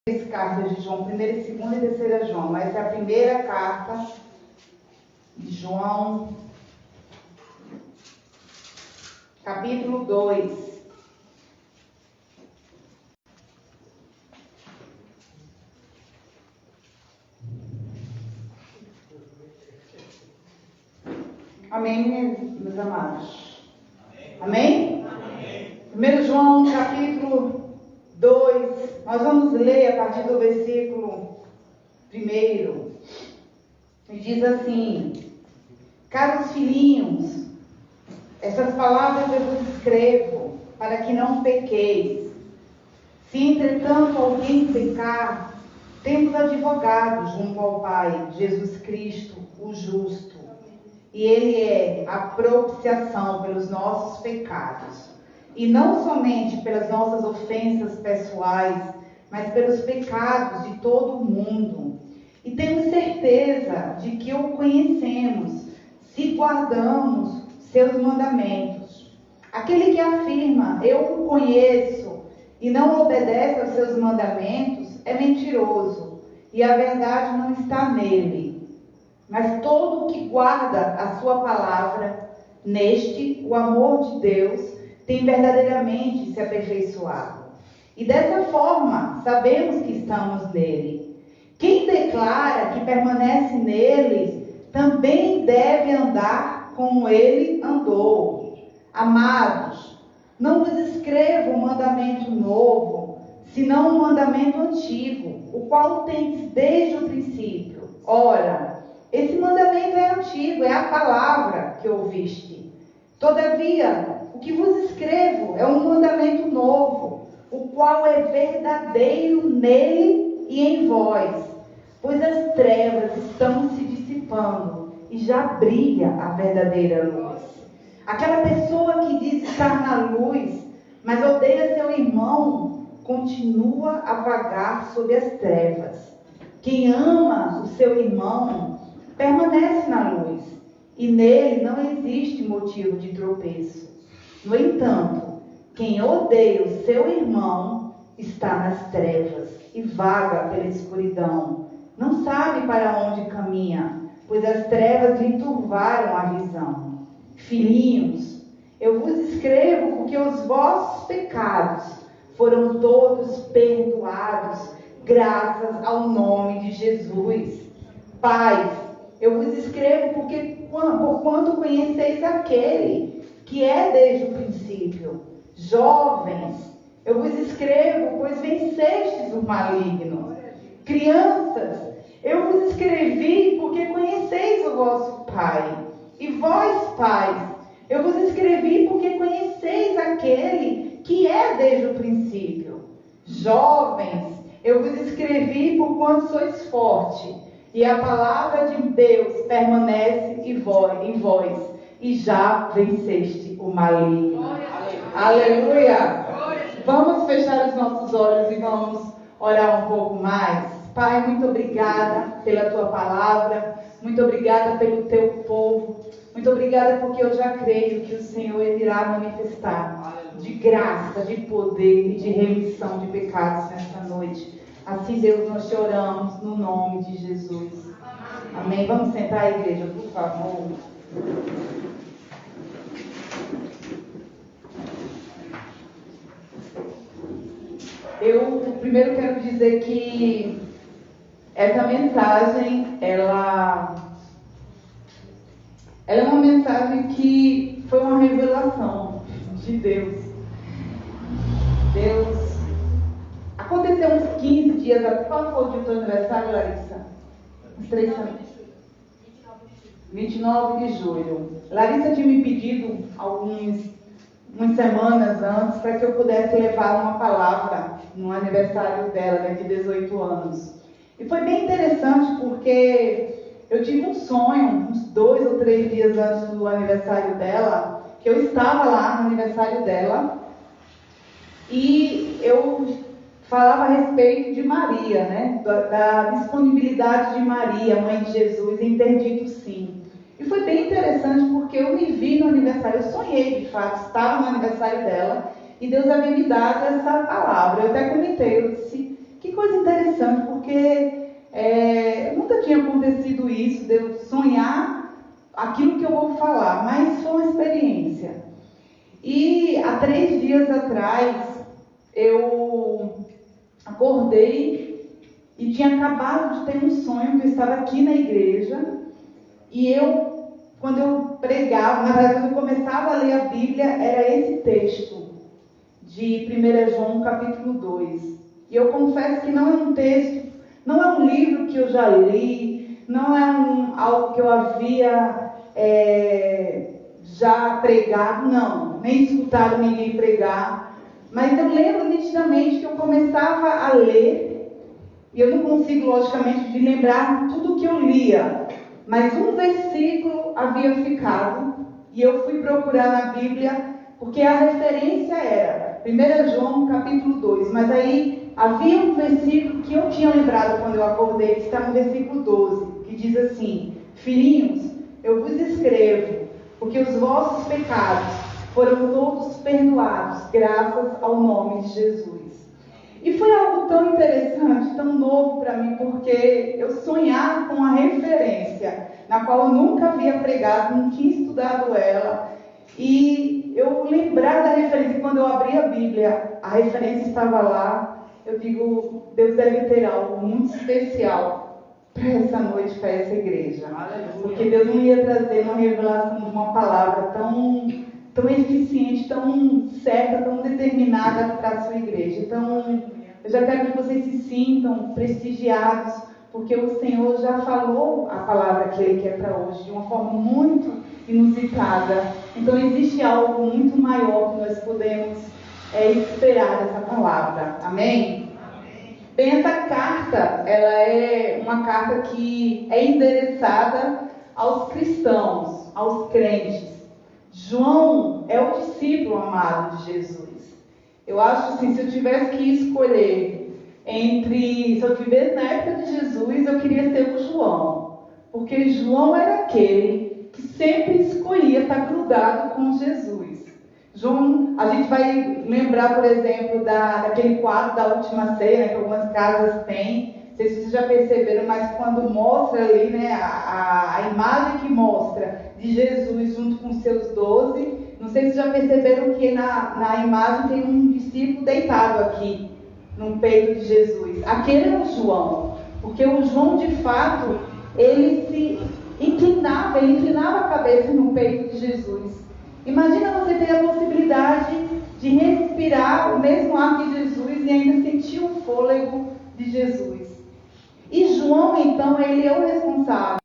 Três cartas de João, primeira, segunda e terceira João. Essa é a primeira carta de João, capítulo 2. Amém, meus amados? Amém? Amém? 1 João, capítulo 2, nós vamos ler a partir do versículo 1. E diz assim: caros filhinhos, essas palavras eu vos escrevo para que não pequeis. Se entretanto alguém pecar, temos advogado junto ao Pai, Jesus Cristo, o justo. E Ele é a propiciação pelos nossos pecados. E não somente pelas nossas ofensas pessoais, mas pelos pecados de todo o mundo. E temos certeza de que o conhecemos, se guardamos seus mandamentos. Aquele que afirma, eu o conheço, e não obedece aos seus mandamentos, é mentiroso, e a verdade não está nele. Mas todo o que guarda a sua palavra, neste, o amor de Deus, tem verdadeiramente se aperfeiçoado. E dessa forma, sabemos que estamos nele. Quem declara que permanece nele, também deve andar como ele andou. Amados, não vos escrevo um mandamento novo, senão um mandamento antigo, o qual tendes desde o princípio. Ora, esse mandamento é antigo, é a palavra que ouviste. Todavia, o que vos escrevo é um mandamento novo, o qual é verdadeiro nele e em vós. Pois as trevas estão se dissipando e já brilha a verdadeira luz. Aquela pessoa que diz estar na luz, mas odeia seu irmão, continua a vagar sob as trevas. Quem ama o seu irmão permanece na luz, e nele não existe motivo de tropeço. No entanto, quem odeia o seu irmão está nas trevas e vaga pela escuridão. Não sabe para onde caminha, pois as trevas lhe turvaram a visão. Filhinhos, eu vos escrevo porque os vossos pecados foram todos perdoados, graças ao nome de Jesus. Pais, eu vos escrevo porquanto conheceis aquele que é desde o princípio. Jovens, eu vos escrevo, pois vencestes o maligno. Crianças, eu vos escrevi porque conheceis o vosso Pai. E vós, pais, eu vos escrevi porque conheceis aquele que é desde o princípio. Jovens, eu vos escrevi porquanto sois fortes, e a palavra de Deus permanece em vós, e já venceste o maligno. Aleluia! Vamos fechar os nossos olhos e vamos orar um pouco mais. Pai, muito obrigada pela tua palavra, muito obrigada pelo teu povo, muito obrigada porque eu já creio que o Senhor irá manifestar de graça, de poder e de remissão de pecados nesta noite. Assim, Deus, nós te oramos no nome de Jesus. Amém. Vamos sentar, igreja, por favor. Eu primeiro quero dizer que essa mensagem, ela é uma mensagem que foi uma revelação de Deus. Aconteceu uns 15 dias atrás. Qual foi o dia do teu aniversário, Larissa? Uns 3 anos. 29 de julho. Larissa tinha me pedido umas semanas antes para que eu pudesse levar uma palavra no aniversário dela, de 18 anos. E foi bem interessante porque eu tive um sonho, uns 2 ou 3 dias antes do aniversário dela, que eu estava lá no aniversário dela e eu falava a respeito de Maria, né? Da disponibilidade de Maria, mãe de Jesus, em ter dito sim. E foi bem interessante porque eu me vi no aniversário, eu sonhei de fato, estava no aniversário dela e Deus havia me dado essa palavra. Eu até comentei, eu disse, que coisa interessante. isso, de eu sonhar aquilo que eu vou falar, mas foi uma experiência. E há 3 dias atrás, eu acordei e tinha acabado de ter um sonho que eu estava aqui na igreja. E quando eu pregava, na verdade, quando eu começava a ler a Bíblia, era esse texto de 1 João capítulo 2. E eu confesso que não é um texto, não é um livro que eu já li, não é algo que eu havia já pregado, não, nem escutado ninguém pregar. Mas eu lembro nitidamente que eu começava a ler, e eu não consigo, logicamente, de lembrar tudo o que eu lia, mas um versículo havia ficado, e eu fui procurar na Bíblia, porque a referência era 1 João capítulo 2, mas aí havia um versículo que eu tinha lembrado quando eu acordei, que está no versículo 12, que diz assim: filhinhos, eu vos escrevo, porque os vossos pecados foram todos perdoados, graças ao nome de Jesus. E foi algo tão interessante, tão novo para mim, porque eu sonhava com a referência, na qual eu nunca havia pregado, não tinha estudado ela. E eu lembrar da referência, quando eu abri a Bíblia, a referência estava lá. Eu digo, Deus deve ter algo muito especial para essa noite, para essa igreja. Porque Deus não ia trazer uma revelação de uma palavra tão eficiente, tão certa, tão determinada para a sua igreja. Então, eu já quero que vocês se sintam prestigiados, porque o Senhor já falou a palavra que Ele quer para hoje, de uma forma muito inusitada. Então, existe algo muito maior que nós podemos esperar dessa palavra. Amém? Bem, essa carta, ela é uma carta que é endereçada aos cristãos, aos crentes. João é o discípulo amado de Jesus. Eu acho assim, se eu tivesse que escolher se eu vivesse na época de Jesus, eu queria ser o João. Porque João era aquele que sempre escolhia estar grudado com Jesus. João, a gente vai lembrar, por exemplo, daquele quadro da última ceia, que algumas casas têm. Não sei se vocês já perceberam, mas quando mostra ali, né, a imagem que mostra de Jesus junto com os seus 12, não sei se vocês já perceberam que na imagem tem um discípulo deitado aqui, no peito de Jesus. Aquele é o João, porque o João, de fato, ele inclinava a cabeça no peito de Jesus. Imagina você ter a possibilidade de respirar o mesmo ar que Jesus e ainda sentir o fôlego de Jesus. E João, então, ele é o responsável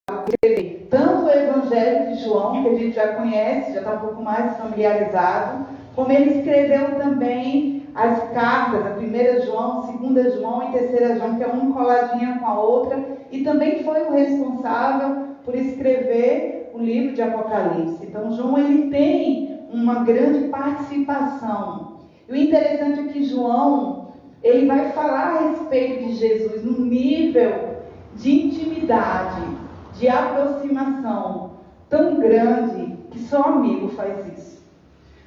por escrever tanto o Evangelho de João, que a gente já conhece, já está um pouco mais familiarizado, como ele escreveu também as cartas, a 1 João, 2 João e 3 João, que é uma coladinha com a outra, e também foi o responsável por escrever o livro de Apocalipse. Então, João, ele tem uma grande participação. E o interessante é que João, ele vai falar a respeito de Jesus num nível de intimidade, de aproximação tão grande que só amigo faz isso.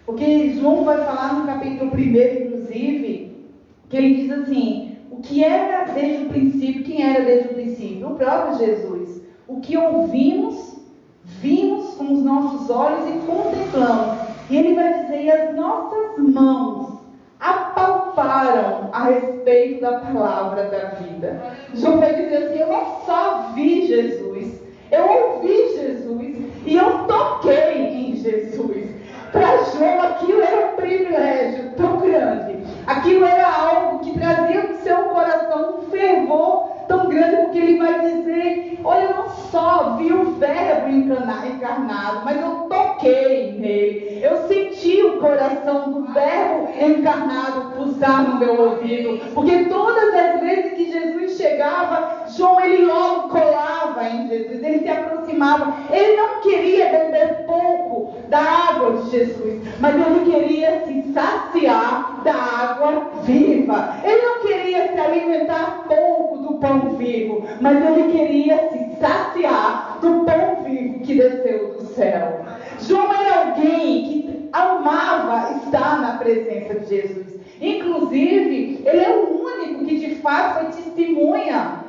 Porque João vai falar no capítulo 1, inclusive, que ele diz assim: o que era desde o princípio, quem era desde o princípio? O próprio Jesus. O que ouvimos, vimos com os nossos olhos e contemplamos. E ele vai dizer: e as nossas mãos apalparam a respeito da palavra da vida. João vai dizer assim: eu não só vi Jesus, eu ouvi Jesus e eu toquei em Jesus. Para João aquilo era um privilégio tão grande, aquilo era algo que trazia no seu coração um fervor tão grande, porque ele vai dizer: olha, eu não só vi o verbo encarnado, mas eu toquei nele, eu senti o coração do verbo encarnado pulsar no meu ouvido, porque todas as vezes que Jesus chegava, João, ele logo colava em Jesus, ele se aproximava, ele não queria beber pouco da água de Jesus, mas ele queria se saciar da água viva. Ele não queria se alimentar pouco do pão vivo, mas ele queria se saciar do pão vivo que desceu do céu. João era alguém que amava estar na presença de Jesus. Inclusive, ele é o único que de fato foi testemunha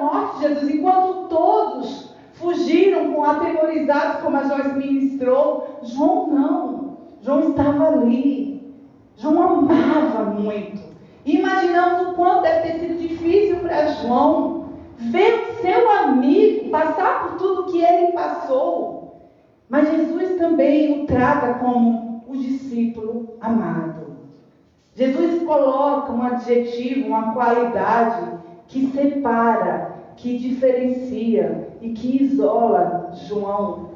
morte de Jesus, enquanto todos fugiram atemorizados, como a Joyce ministrou, João não. João estava ali. João amava muito. E imaginamos o quanto deve ter sido difícil para João ver o seu amigo passar por tudo que ele passou. Mas Jesus também o trata como o discípulo amado. Jesus coloca um adjetivo, uma qualidade que separa, que diferencia e que isola João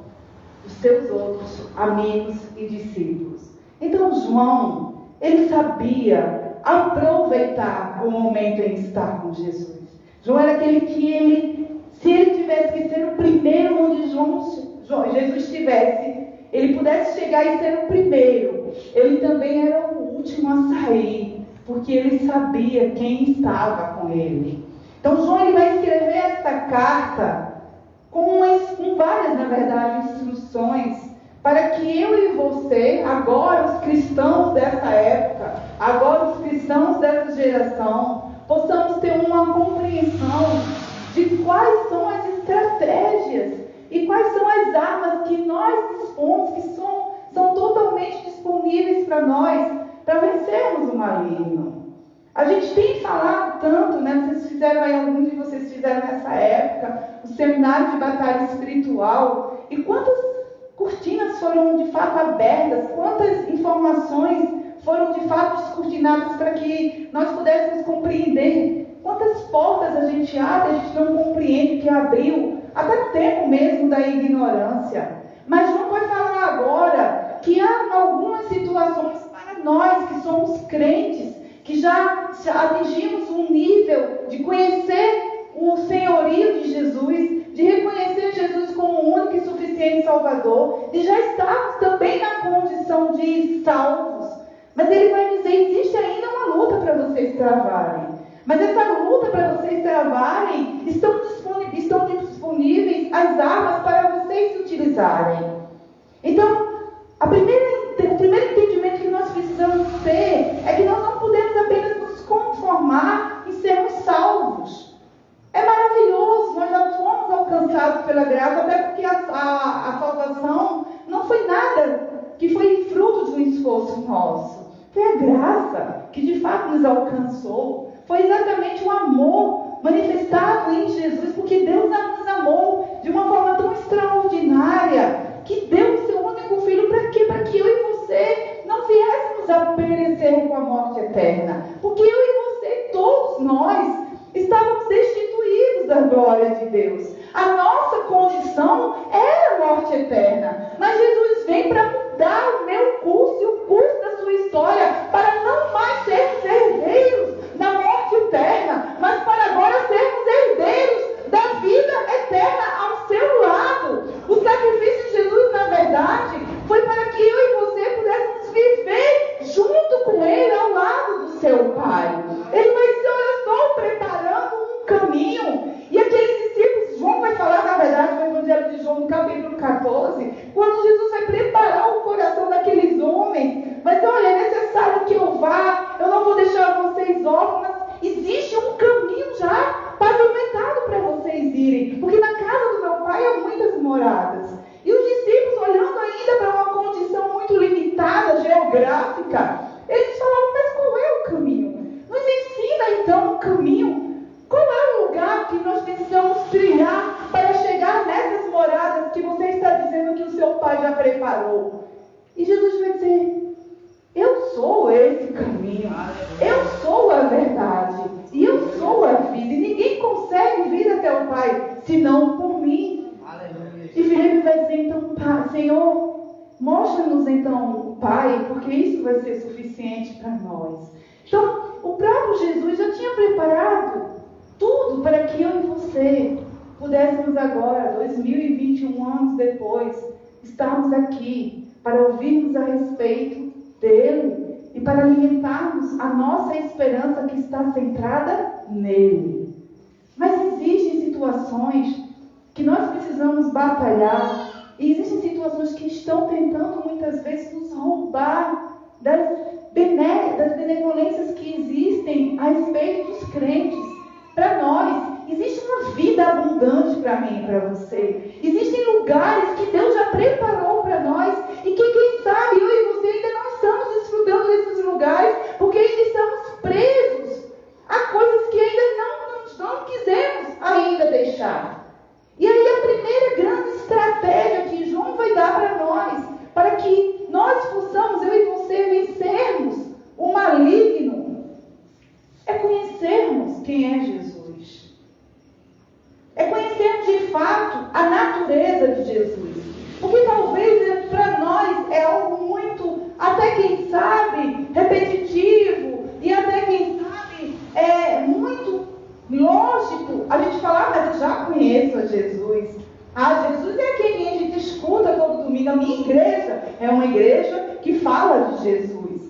dos seus outros amigos e discípulos. Então João, ele sabia aproveitar o momento em estar com Jesus. João era aquele que se ele tivesse que ser o primeiro onde Jesus estivesse, ele pudesse chegar e ser o primeiro, ele também era o último a sair, porque ele sabia quem estava com ele. Então João, ele vai escrever esta carta com várias, na verdade, instruções, para que eu e você, agora os cristãos dessa época, agora os cristãos dessa geração, possamos ter uma compreensão de quais são as estratégias e quais são as armas que nós dispomos, que são totalmente disponíveis para nós, para vencermos o maligno. A gente tem falado tanto, né? Alguns de vocês fizeram nessa época o seminário de batalha espiritual, e quantas cortinas foram de fato abertas, quantas informações foram de fato descortinadas para que nós pudéssemos compreender, quantas portas a gente abre, a gente não compreende que abriu, até o tempo mesmo da ignorância. Mas João vai falar agora que há algumas situações para nós que somos crentes, que já atingimos um nível de conhecer o senhorio de Jesus, de reconhecer Jesus como o único e suficiente Salvador, de já estarmos também na condição de salvos. Mas ele vai dizer, existe ainda uma luta para vocês travarem. Mas essa luta para vocês travarem, estão disponíveis as armas para vocês utilizarem. Então, o primeiro entendimento que nós precisamos ter é que nós não podemos apenas nos conformar em sermos salvos. É maravilhoso, nós já fomos alcançados pela graça, até porque a salvação não foi nada que foi fruto de um esforço nosso. Foi a graça que de fato nos alcançou. Foi exatamente o amor manifestado em Jesus, porque Deus nos amou de uma forma tão extraordinária, que deu o seu único filho para quê? Para que eu e você não viéssemos a perecer com a morte eterna. Porque eu e você, todos nós, estávamos destituídos da glória de Deus. A nossa condição era a morte eterna. Mas Jesus vem para mudar o meu curso e o curso da sua história, para não mais sermos herdeiros da morte eterna, mas para agora sermos herdeiros da vida eterna ao seu lado. O sacrifício de Jesus, na verdade, foi para que eu e você pudéssemos viver junto com Ele, ao lado do seu Pai. Ele vai dizer, olha, eu estou preparando um caminho. E aqueles discípulos, João vai falar, na verdade, no Evangelho de João, no capítulo 14, quando Jesus vai preparar o coração daqueles homens, vai dizer, olha, é necessário que eu vá, eu não vou deixar vocês órfãos, mas existe um caminho já pavimentado para vocês irem, porque na casa do meu Pai há muitas moradas. E os discípulos, olhando ainda para uma condição muito limitada, geográfica, eles falavam, mas qual é o caminho? Nos ensina então o caminho. Qual é o lugar que nós precisamos trilhar para chegar nessas moradas que você está dizendo que o seu Pai já preparou? E Jesus vai dizer, eu sou esse caminho, eu sou a verdade, e eu sou a vida, e ninguém consegue vir até o Pai, senão por mim. E Filipe vai dizer, então, Senhor, mostra-nos então o Pai, porque isso vai ser suficiente para nós. Então, o próprio Jesus já tinha preparado tudo para que eu e você pudéssemos agora, 2021 anos depois, estarmos aqui para ouvirmos a respeito dele e para alimentarmos a nossa esperança que está centrada nele. Mas existem situações que nós precisamos batalhar, e existem situações que estão tentando muitas vezes nos roubar das benevolências que existem a respeito dos crentes. Para nós, existe uma vida para você. Existem lugares que Deus já preparou para nós e que, quem sabe, eu e você ainda não estamos desfrutando desses lugares, porque ainda estamos presos a coisas que ainda não quisemos ainda deixar. E aí a primeira grande estratégia que João vai dar para nós, para que nós possamos, eu e você, vencermos o maligno, é conhecermos quem é Jesus. É conhecermos de fato a natureza de Jesus. Porque talvez para nós é algo muito, até quem sabe, repetitivo, e até quem sabe, muito lógico a gente falar, mas eu já conheço a Jesus. Jesus é quem a gente escuta todo domingo. A minha igreja é uma igreja que fala de Jesus.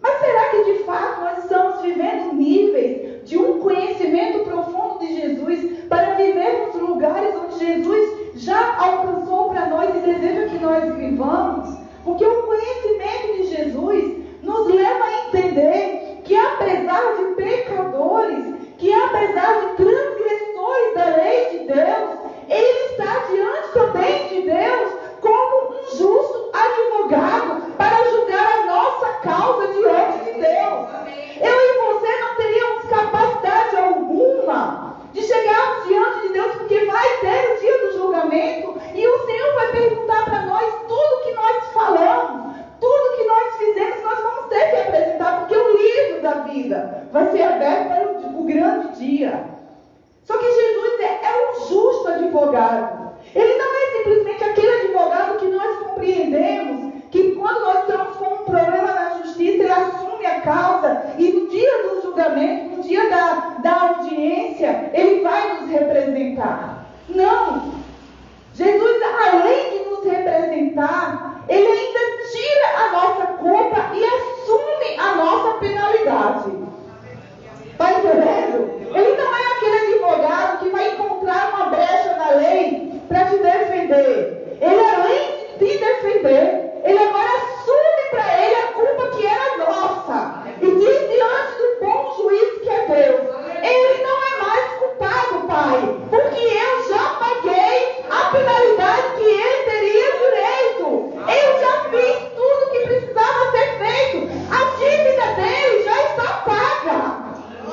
Mas será que de fato nós estamos vivendo níveis de um conhecimento profundo de Jesus para vivermos lugares onde Jesus já alcançou para nós e deseja que nós vivamos? Porque o conhecimento de Jesus nos leva a entender que, apesar de pecadores, que apesar de transgressores da lei de Deus, Ele está diante também de Deus como um justo advogado para julgar a nossa causa diante de Deus. Eu e você não teríamos capacidade alguma de chegar diante de Deus, porque vai ter o dia do julgamento e o Senhor vai perguntar para nós tudo que nós falamos, tudo que nós fizemos, nós vamos ter que apresentar, porque o livro da vida vai ser aberto para o grande dia. Só que Jesus é um justo advogado. Ele não é simplesmente aquele advogado que nós compreendemos, que quando nós estamos com um problema na justiça, ele assume a causa e no dia do julgamento, no dia da audiência, ele vai nos representar. Não! Jesus, além de nos representar, ele ainda tira a nossa culpa e assume a nossa penalidade. Está entendendo? Ele não é aquele advogado que vai encontrar uma brecha na lei para te defender. Ele, além de te defender, ele agora assume para ele a culpa que era nossa. E diz diante do bom juiz que é Deus: ele não é mais culpado, Pai, porque eu já paguei a penalidade que ele teria direito. Eu já fiz tudo que precisava ser feito. A dívida dele já está paga.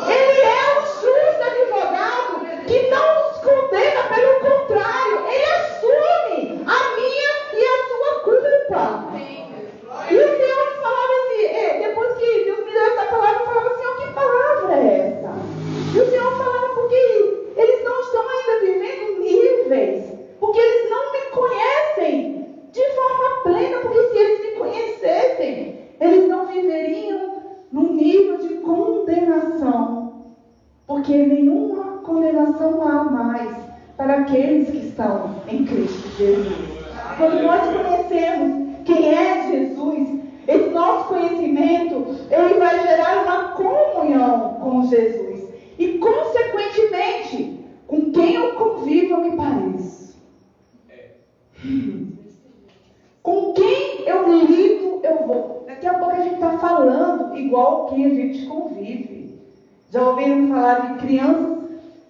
Ele é um justo advogado que não nos condena, pelo contrário, ele assume a minha e a sua culpa. E o Senhor falava assim, depois que Deus me deu essa palavra, eu falava assim: que palavra é essa? E o Senhor falava, porque eles não estão ainda vivendo níveis, porque eles não me conhecem de forma plena, porque se eles me conhecessem, eles não viveriam num nível de condenação, porque nenhuma condenação há mais para aqueles que estão em Cristo Jesus. Quando nós conhecemos quem é Jesus, esse nosso conhecimento, ele vai gerar uma comunhão com Jesus. E, consequentemente, com quem eu convivo, eu me pareço. Com quem eu lido, eu vou. Daqui a pouco a gente está falando igual quem a gente convive. Já ouviram falar de crianças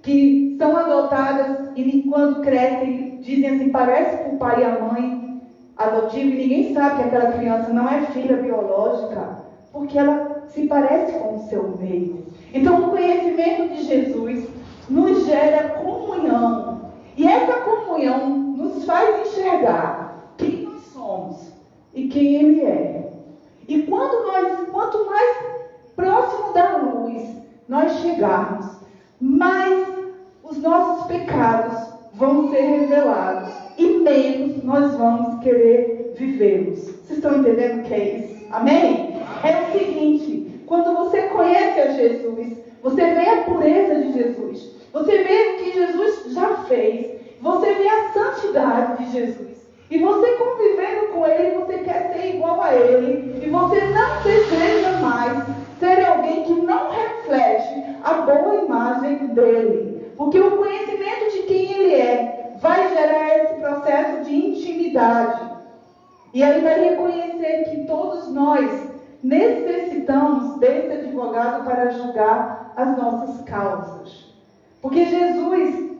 que são adotadas e quando crescem dizem assim: parece com o pai e a mãe adotivo, e ninguém sabe que aquela criança não é filha biológica, porque ela se parece com o seu meio. Então o conhecimento de Jesus nos gera comunhão. E essa comunhão nos faz enxergar quem nós somos e quem Ele é. E quanto mais próximo da luz nós chegarmos, mais os nossos pecados vão ser revelados e menos nós vamos querer vivê-los. Vocês estão entendendo o que é isso? Amém? É o seguinte: quando você conhece a Jesus, você vê a pureza de Jesus, você vê o que Jesus já fez, você vê a santidade de Jesus, e você convivendo com Ele, você quer ser igual a Ele, e você não deseja mais ser alguém que não reflete a boa imagem dEle, porque o conhecimento de quem Ele é vai gerar esse processo de intimidade, e aí vai reconhecer que todos nós necessitamos desse advogado para julgar as nossas causas. Porque Jesus,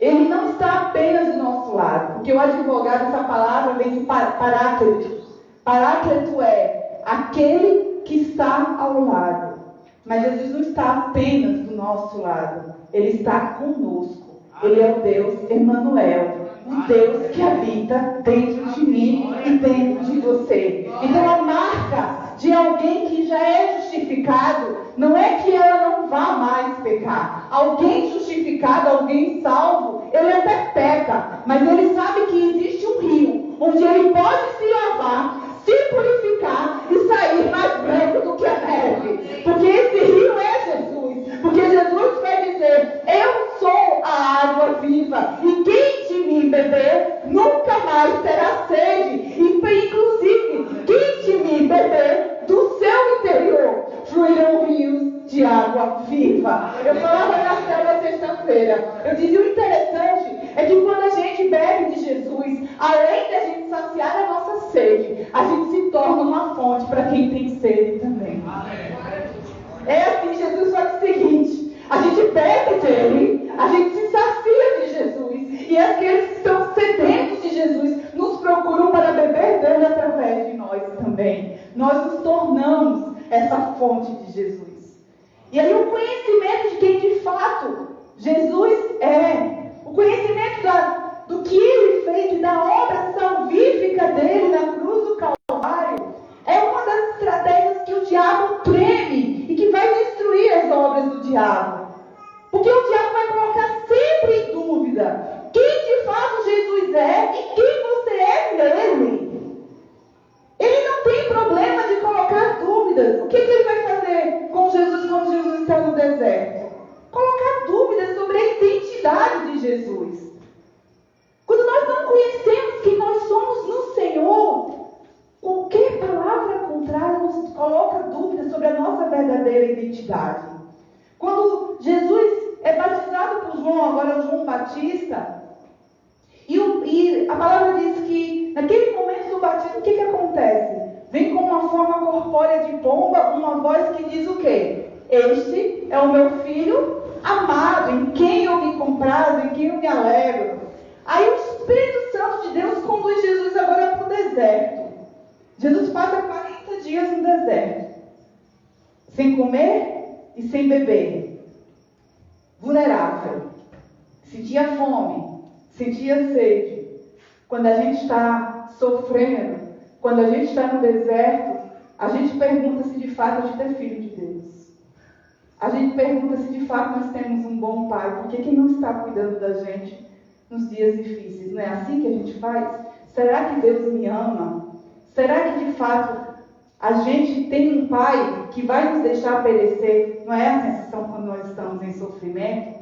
Ele não está apenas do nosso lado, porque o advogado, essa palavra vem de paráclito. Paráclito é aquele que está ao lado. Mas Jesus não está apenas do nosso lado, Ele está conosco. Ele é o Deus Emanuel, o Deus que habita dentro de mim e dentro de você. Então a marca de alguém que já é justificado não é que ela não vá mais pecar. Alguém justificado, alguém salvo, ele até peca, mas ele sabe que existe um rio onde ele pode se lavar, se purificar e sair mais branco do que a neve. Porque esse rio é Jesus. Porque Jesus vai dizer: eu sou a água viva, e quem de mim beber nunca mais terá sede. E inclusive, quem de mim beber, do seu interior fluirão rios de água viva. Eu falava na célula sexta-feira, eu dizia: o interessante é que quando a gente bebe de Jesus, além de a gente saciar a nossa sede, a gente se torna uma fonte para quem tem sede também. É assim, Jesus faz o seguinte: a gente bebe dele, a gente se sacia de Jesus, e aqueles que estão sedentos de Jesus nos procuram para beber dele através de nós também. Nós nos tornamos essa fonte de Jesus. E aí o conhecimento de quem de fato Jesus é, o conhecimento do que ele fez e da obra salvífica dele na cruz do Calvário, é uma das estratégias que o diabo treme e que vai destruir as obras do diabo. Porque o diabo vai colocar sempre em dúvida quem de fato Jesus é e quem você é nele. Ele não tem problema de colocar dúvidas. O que ele vai fazer com Jesus quando Jesus está no deserto? Colocar dúvidas sobre a identidade de Jesus. Quando nós não conhecemos quem nós somos no Senhor, qualquer palavra contrária nos coloca dúvidas sobre a nossa verdadeira identidade. Quando Jesus é batizado por João, agora é João Batista, e a palavra diz que naquele momento do batismo, o que acontece? Vem com uma forma corpórea de pomba, uma voz que diz o quê? Este é o meu filho amado, em quem eu me comprazo, em quem eu me alegro. Aí o Espírito Santo de Deus conduz Jesus agora para o deserto. Jesus passa 40 dias no deserto, sem comer e sem beber, vulnerável, sentia fome, sentia sede. Quando a gente está sofrendo, quando a gente está no deserto, a gente pergunta se de fato a gente é filho de Deus. A gente pergunta se de fato nós temos um bom pai, porque quem não está cuidando da gente nos dias difíceis, não é assim que a gente faz? Será que Deus me ama? Será que de fato a gente tem um pai que vai nos deixar perecer? Não é a sensação quando nós estamos em sofrimento?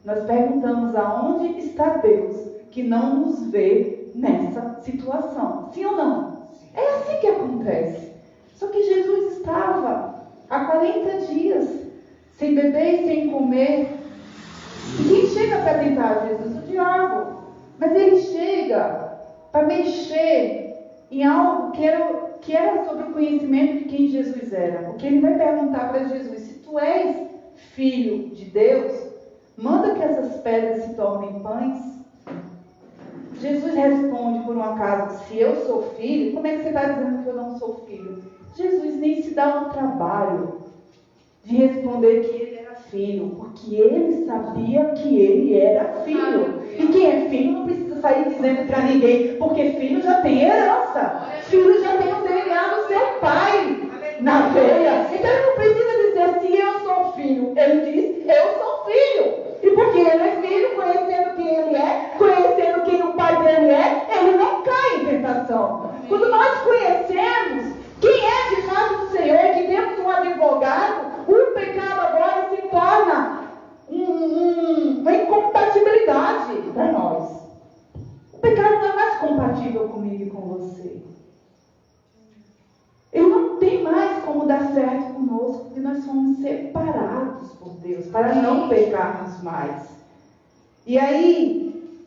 Nós perguntamos aonde está Deus que não nos vê nessa situação. Sim ou não? É assim que acontece. Só que Jesus estava há 40 dias sem beber e sem comer. E quem chega para tentar Jesus? O diabo. Mas ele chega para mexer em algo que era sobre o conhecimento de quem Jesus era. Porque ele vai perguntar para Jesus: se tu és filho de Deus, manda que essas pedras se tornem pães. Jesus responde por um acaso: se eu sou filho, como é que você está dizendo que eu não sou filho? Jesus nem se dá o trabalho de responder que ele era filho, porque ele sabia que ele era filho. E quem é filho não precisa sair dizendo para ninguém, porque filho já tem herança, filho já tem o DNA do seu pai na veia. Então ele não precisa dizer se eu sou filho, ele diz eu sou filho. E porque ele é filho, conhecendo quem ele é, conhecendo quem o pai dele é, ele não cai em tentação. Quando nós conhecemos quem é de fato o Senhor, e que temos um advogado, o pecado agora se torna uma incompatibilidade para nós. O pecado não é mais compatível comigo e com você. Ele não tem mais como dar certo conosco, porque nós somos separados por Deus, para não pecarmos mais. E aí,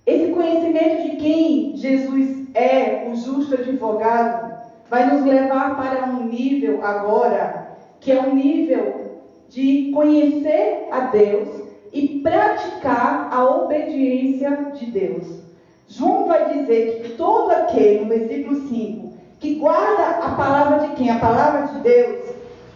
esse conhecimento de quem Jesus é, o justo advogado, vai nos levar para um nível agora, que é um nível de conhecer a Deus e e praticar a obediência de Deus. João vai dizer que todo aquele, no versículo 5, que guarda a palavra de quem? A palavra de Deus.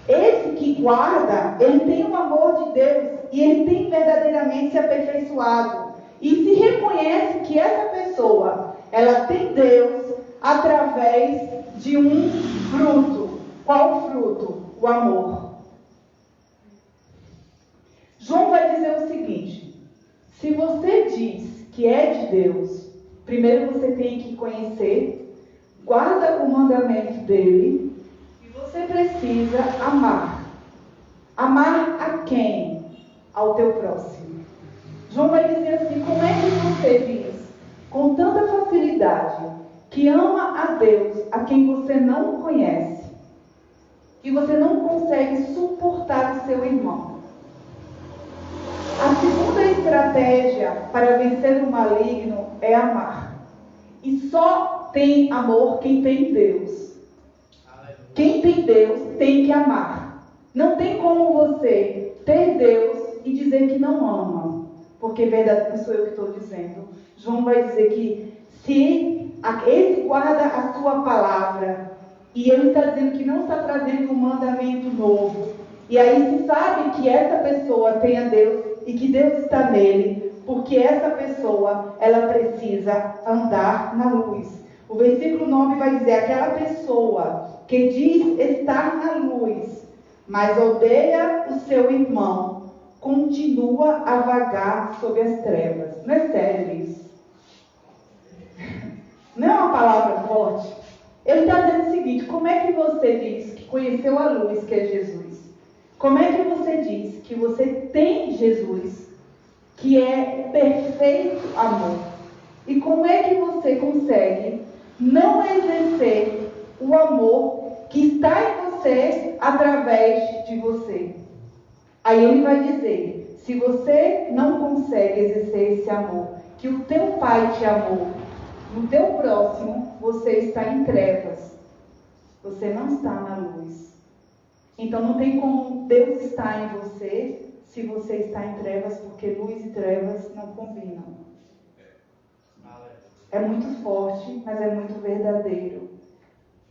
Esse que guarda, ele tem o amor de Deus e ele tem verdadeiramente se aperfeiçoado. E se reconhece que essa pessoa, ela tem Deus através de um fruto. Qual fruto? O amor. João vai dizer o seguinte: se você diz que é de Deus, primeiro você tem que conhecer, guarda o mandamento dele, e você precisa amar. Amar a quem? Ao teu próximo. João vai dizer assim: como é que você diz com tanta facilidade que ama a Deus a quem você não conhece, que você não consegue suportar o seu irmão? A segunda estratégia para vencer o maligno é amar. E só tem amor quem tem Deus. Quem tem Deus tem que amar. Não tem como você ter Deus e dizer que não ama. Porque verdade não sou eu que estou dizendo. João vai dizer que se ele guarda a sua palavra, e ele está dizendo que não está trazendo um mandamento novo, e aí se sabe que essa pessoa tem a Deus e que Deus está nele, porque essa pessoa, ela precisa andar na luz. O versículo 9 vai dizer: aquela pessoa que diz estar na luz, mas odeia o seu irmão, continua a vagar sob as trevas. Não é sério isso? Não é uma palavra forte? Ele está dizendo o seguinte: como é que você diz que conheceu a luz, que é Jesus? Como é que você diz que você tem Jesus, que é perfeito amor? E como é que você consegue não exercer o amor que está em você através de você? Aí ele vai dizer: se você não consegue exercer esse amor que o teu pai te amou no teu próximo, você está em trevas. Você não está na luz. Então não tem como Deus estar em você se você está em trevas, porque luz e trevas não combinam. É muito forte, mas é muito verdadeiro.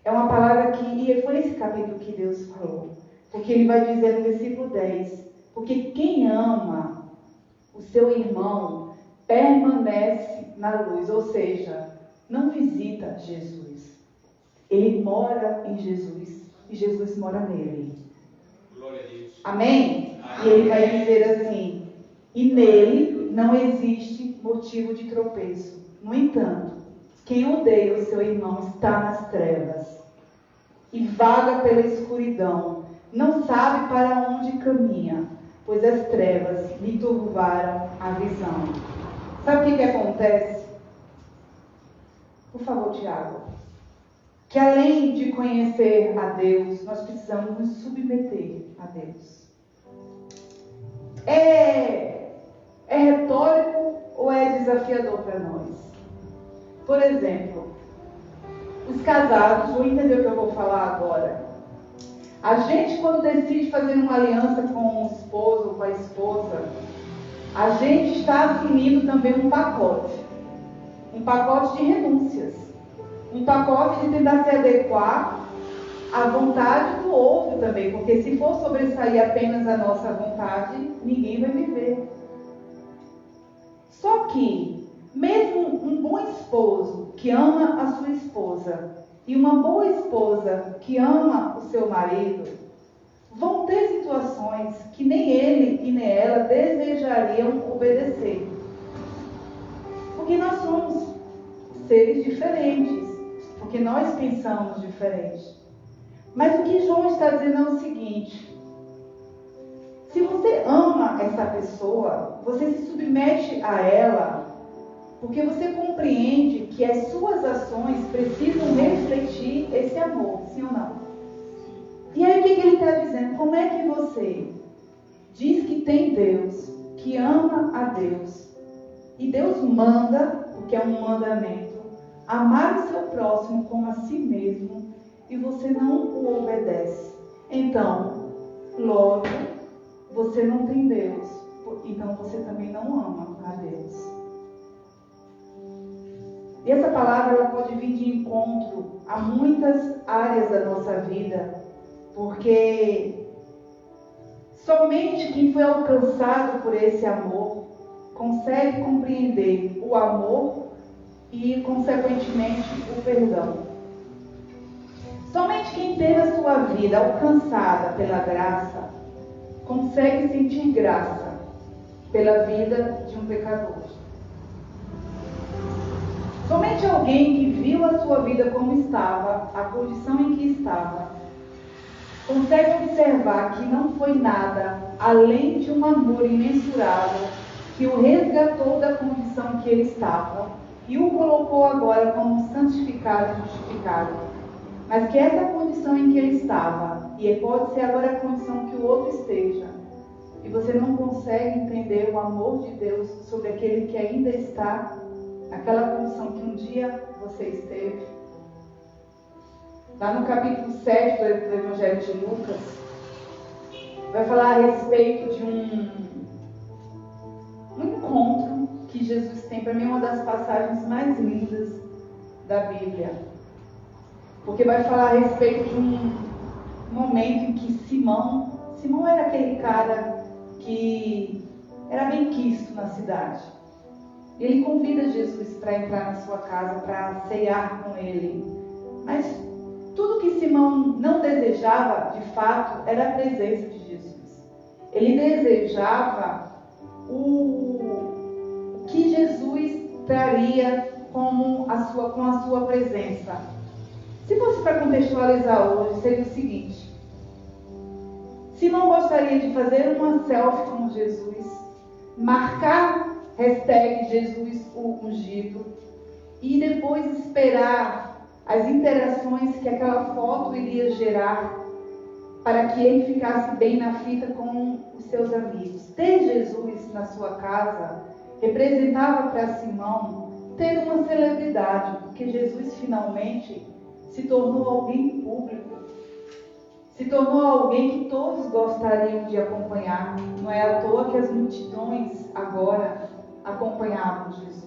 É uma palavra que, e foi esse capítulo que Deus falou. Porque ele vai dizer no versículo 10, porque quem ama o seu irmão permanece na luz, ou seja, não visita Jesus. Ele mora em Jesus e Jesus mora nele. Glória a Deus. Amém? E ele vai dizer assim: e nele não existe motivo de tropeço. No entanto, quem odeia o seu irmão está nas trevas e vaga pela escuridão, não sabe para onde caminha, pois as trevas lhe turvaram a visão. Sabe o que acontece? Por favor, Tiago. Que além de conhecer a Deus, nós precisamos nos submeter a Deus. É retórico ou é desafiador para nós? Por exemplo, os casados vão entender o que eu vou falar agora. A gente, quando decide fazer uma aliança com o esposo ou com a esposa, a gente está assumindo também um pacote de renúncias, um pacote de tentar se adequar à vontade do outro também, porque se for sobressair apenas a nossa vontade, ninguém vai viver. Só que, mesmo um bom esposo que ama a sua esposa e uma boa esposa que ama o seu marido, vão ter situações que nem ele e nem ela desejariam obedecer. Porque nós somos seres diferentes, porque nós pensamos diferente. Mas o que João está dizendo é o seguinte: se você ama essa pessoa, você se submete a ela, porque você compreende que as suas ações precisam refletir esse amor, sim ou não? E aí o que ele está dizendo? Como é que você diz que tem Deus, que ama a Deus, e Deus manda, porque é um mandamento, amar o seu próximo como a si mesmo, e você não o obedece? Então, logo, você não tem Deus. Então você também não ama a Deus. E essa palavra ela pode vir de encontro a muitas áreas da nossa vida, porque somente quem foi alcançado por esse amor consegue compreender o amor e, consequentemente, o perdão. Somente quem teve a sua vida alcançada pela graça consegue sentir graça pela vida de um pecador. Somente alguém que viu a sua vida como estava, a condição em que estava, consegue observar que não foi nada além de um amor imensurável que o resgatou da condição que ele estava e o colocou agora como santificado e justificado. Mas que essa condição em que ele estava, e pode ser agora a condição que o outro esteja, e você não consegue entender o amor de Deus sobre aquele que ainda está naquela condição que um dia você esteve. Lá no capítulo 7 do Evangelho de Lucas, vai falar a respeito de um encontro que Jesus tem. Para mim é uma das passagens mais lindas da Bíblia. Porque vai falar a respeito de um momento em que Simão era aquele cara que era bem quisto na cidade. E ele convida Jesus para entrar na sua casa, para ceiar com ele. Mas tudo que Simão não desejava, de fato, era a presença de Jesus. Ele desejava o que Jesus traria com a sua presença. Se fosse para contextualizar hoje, seria o seguinte: Simão gostaria de fazer uma selfie com Jesus, marcar #Jesus o ungido e depois esperar as interações que aquela foto iria gerar para que ele ficasse bem na fita com os seus amigos. Ter Jesus na sua casa representava para Simão ter uma celebridade, porque Jesus finalmente se tornou alguém público, se tornou alguém que todos gostariam de acompanhar. Não é à toa que as multidões agora acompanhavam Jesus.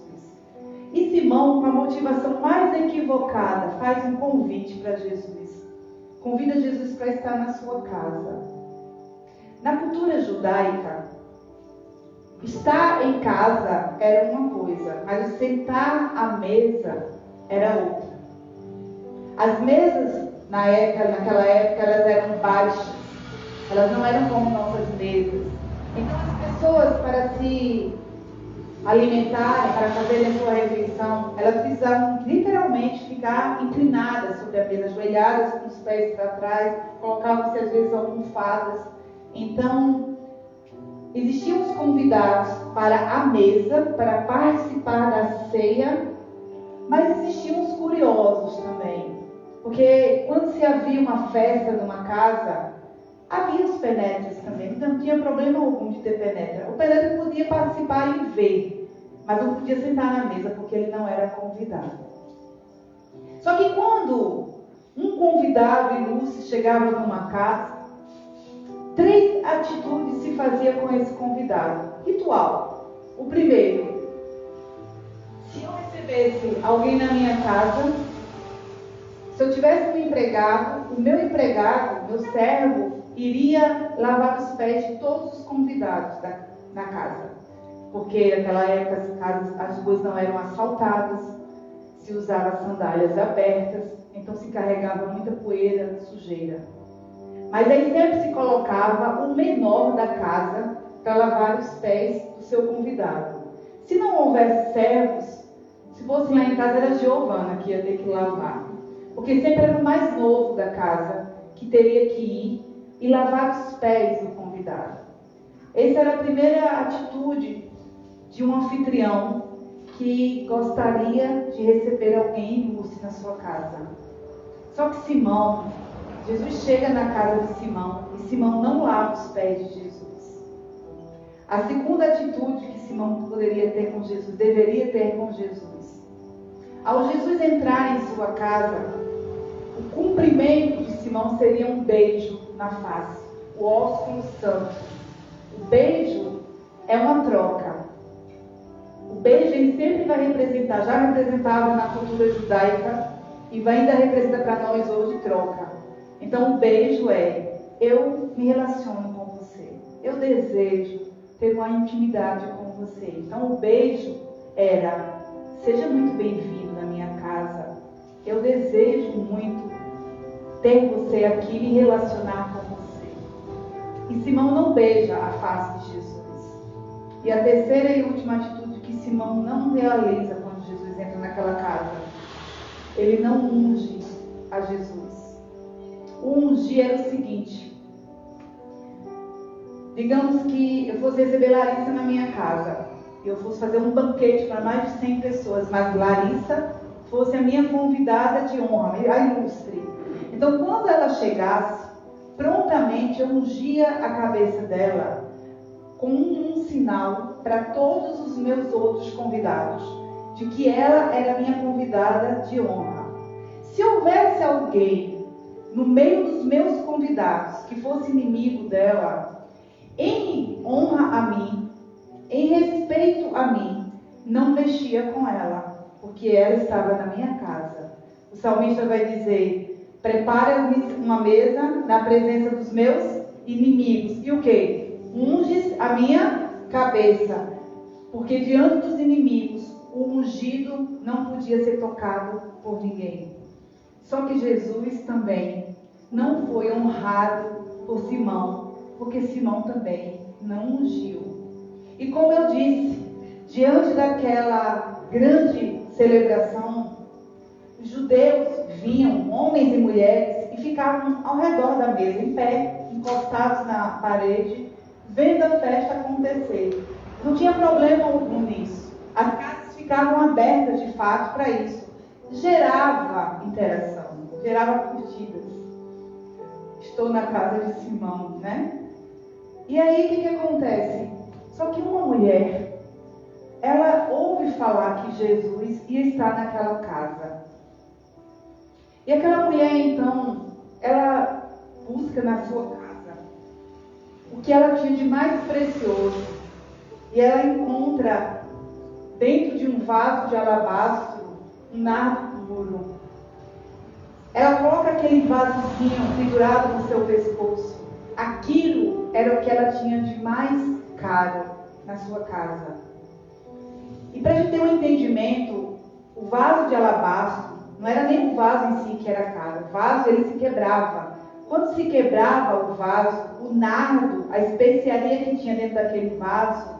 E Simão, com a motivação mais equivocada, faz um convite para Jesus. Convida Jesus para estar na sua casa. Na cultura judaica, estar em casa era uma coisa, mas o sentar à mesa era outra. As mesas, naquela época, elas eram baixas. Elas não eram como nossas mesas. Então as pessoas, para se alimentarem, para fazerem a sua refeição, elas precisavam literalmente ficar inclinadas sobre a mesa, ajoelhadas com os pés para trás, colocavam-se às vezes almofadas. Então, existiam os convidados para a mesa, para participar da ceia, mas existiam os curiosos também. Porque quando se havia uma festa numa casa, havia os penetras também, então não tinha problema algum de ter penetra. O penetra podia participar e ver, mas não podia sentar na mesa porque ele não era convidado. Só que quando um convidado ilustre chegava numa casa, 3 atitudes se fazia com esse convidado. Ritual. O primeiro: se eu recebesse alguém na minha casa, se eu tivesse um empregado, o meu empregado, meu servo, iria lavar os pés de todos os convidados na casa. Porque naquela época as ruas não eram asfaltadas, se usava sandálias abertas, então se carregava muita poeira, sujeira. Mas aí sempre se colocava o menor da casa para lavar os pés do seu convidado. Se não houvesse servos, se fosse lá em casa era Giovana que ia ter que lavar. Porque sempre era o mais novo da casa que teria que ir e lavar os pés do convidado. Essa era a primeira atitude de um anfitrião que gostaria de receber alguém ilustre na sua casa. Só que Jesus chega na casa de Simão e Simão não lava os pés de Jesus. A segunda atitude que Simão poderia ter com Jesus, deveria ter com Jesus. Ao Jesus entrar em sua casa, o cumprimento de Simão seria um beijo na face, o ósculo santo. O beijo é é uma troca. O beijo ele sempre vai representar, já representava na cultura judaica e vai ainda representar para nós hoje troca. Então o beijo é: eu me relaciono com você, eu desejo ter uma intimidade com você. Então o beijo era: seja muito bem-vindo na minha casa, eu desejo muito ter você aqui e me relacionar com você. E Simão não beija a face de Jesus. E a terceira e última atitude que Simão não realiza quando Jesus entra naquela casa: ele não unge a Jesus. O ungir era o seguinte: digamos que eu fosse receber Larissa na minha casa, eu fosse fazer um banquete para mais de 100 pessoas, mas Larissa fosse a minha convidada de honra, a ilustre. Então, quando ela chegasse, prontamente eu ungia a cabeça dela com um sinal para todos os meus outros convidados, de que ela era minha convidada de honra. Se houvesse alguém no meio dos meus convidados que fosse inimigo dela, em honra a mim, em respeito a mim, não mexia com ela, porque ela estava na minha casa. O salmista vai dizer: prepara uma mesa na presença dos meus inimigos. E o quê? Unges a minha cabeça. Porque diante dos inimigos, o ungido não podia ser tocado por ninguém. Só que Jesus também não foi honrado por Simão, porque Simão também não ungiu. E como eu disse, diante daquela grande celebração, os judeus vinham, homens e mulheres, e ficavam ao redor da mesa, em pé, encostados na parede, vendo a festa acontecer. Não tinha problema algum nisso. As casas ficavam abertas de fato para isso. Gerava interação, gerava curtidas. Estou na casa de Simão, né? E aí o que acontece? Só que uma mulher, ela ouve falar que Jesus ia estar naquela casa. E aquela mulher, então, ela busca na sua casa o que ela tinha de mais precioso. E ela encontra dentro de um vaso de alabastro um nardo puro. Ela coloca aquele vasozinho pendurado no seu pescoço. Aquilo era o que ela tinha de mais caro na sua casa. E para a gente ter um entendimento, o vaso de alabastro não era nem o vaso em si que era caro. O vaso, ele se quebrava. Quando se quebrava o vaso, o nardo, a especiaria que tinha dentro daquele vaso,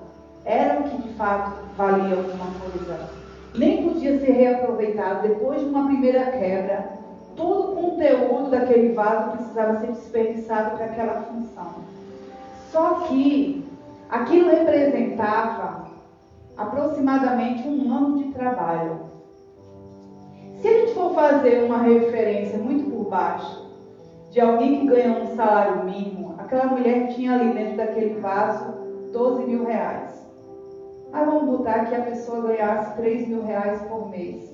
era o que de fato valia alguma coisa. Nem podia ser reaproveitado. Depois de uma primeira quebra, todo o conteúdo daquele vaso precisava ser desperdiçado para aquela função. Só que aquilo representava aproximadamente um ano de trabalho. Se a gente for fazer uma referência muito por baixo de alguém que ganhou um salário mínimo, aquela mulher tinha ali dentro daquele vaso 12 mil reais. Mas vamos botar que a pessoa ganhasse 3 mil reais por mês.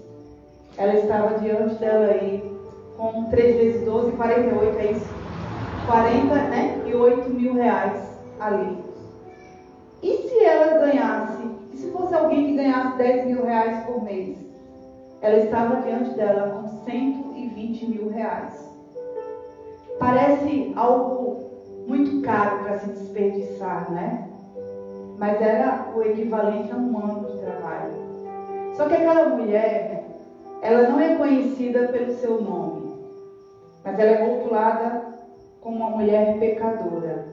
Ela estava diante dela aí com 3 vezes 12, 48, é isso? 40, né? E 8 mil reais ali. E se ela ganhasse, e se fosse alguém que ganhasse 10 mil reais por mês? Ela estava diante dela com 120 mil reais. Parece algo muito caro para se desperdiçar, né? Mas era o equivalente a um ano de trabalho. Só que aquela mulher, ela não é conhecida pelo seu nome, mas ela é rotulada como uma mulher pecadora.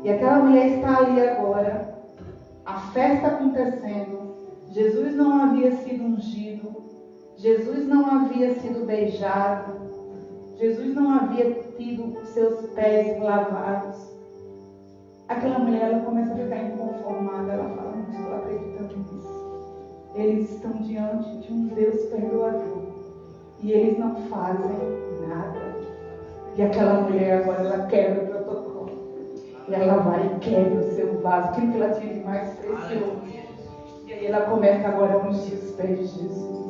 E aquela mulher está ali agora, a festa acontecendo, Jesus não havia sido ungido, Jesus não havia sido beijado, Jesus não havia tido os seus pés lavados. Aquela mulher, ela começa a ficar inconformada. Ela fala: não estou acreditando nisso. Eles estão diante de um Deus perdoador e eles não fazem nada. E aquela mulher agora, ela quebra o protocolo. E ela vai e quebra o seu vaso, aquilo que ela tinha de mais precioso. E aí ela começa agora a ungir os pés de Jesus.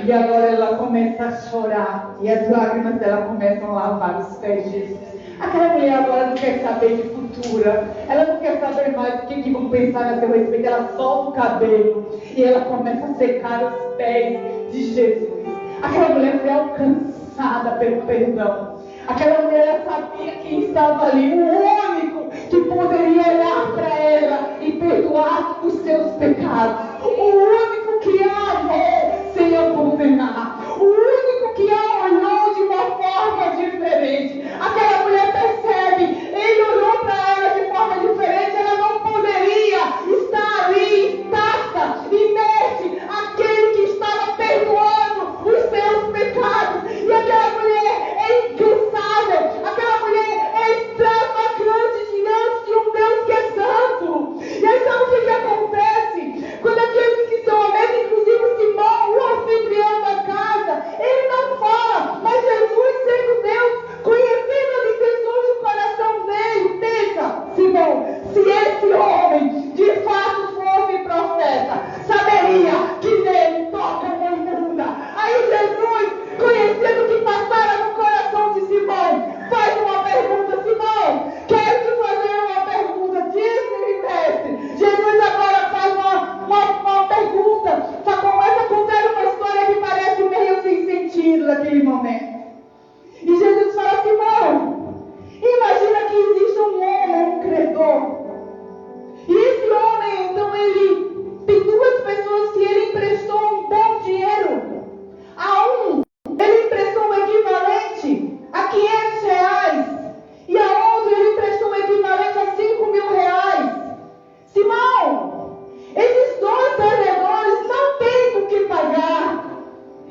E agora ela começa a chorar. E as lágrimas dela começam a lavar os pés de Jesus. Aquela mulher agora não quer saber de futuro. estrutura. Ela não quer saber mais o que vão pensar a seu respeito. Ela solta o cabelo e ela começa a secar os pés de Jesus. Aquela mulher foi alcançada pelo perdão. Aquela mulher sabia quem estava ali, o único que poderia olhar para ela e perdoar os seus pecados. O único que a amou sem a condenar. O único que a olhou de uma forma diferente. Aquela mulher percebe, ele olhou para ela de forma diferente. Ela não poderia estar ali intacta, inerte, aquele que estava perdoando os seus pecados. E aquela mulher é incansável. Aquela mulher é extravagante diante de um Deus que é santo. E aí sabe o que acontece? Quando aqueles que estão à mesa, inclusive Simão, o anfitrião da casa, ele não fala, mas Jesus, sendo Deus, conhecendo as intenções do coração dele, pensa: Simão, se esse homem de fato fosse profeta, saberia que nele toca uma imunda. Aí Jesus, conhecendo o que passara no coração de Simão, faz uma pergunta: Simão, quero te fazer uma pergunta, diz-me, mestre. Jesus agora faz uma pergunta, só começa a contar uma história que parece meio sem sentido naquele momento. E Jesus fala: Simão, imagina que existe um homem, um credor. E esse homem, então, ele tem duas pessoas que ele emprestou um bom dinheiro. A um, ele emprestou um equivalente a R$500. E a outro, ele emprestou um equivalente a R$5.000. Simão, esses dois devedores não têm o que pagar.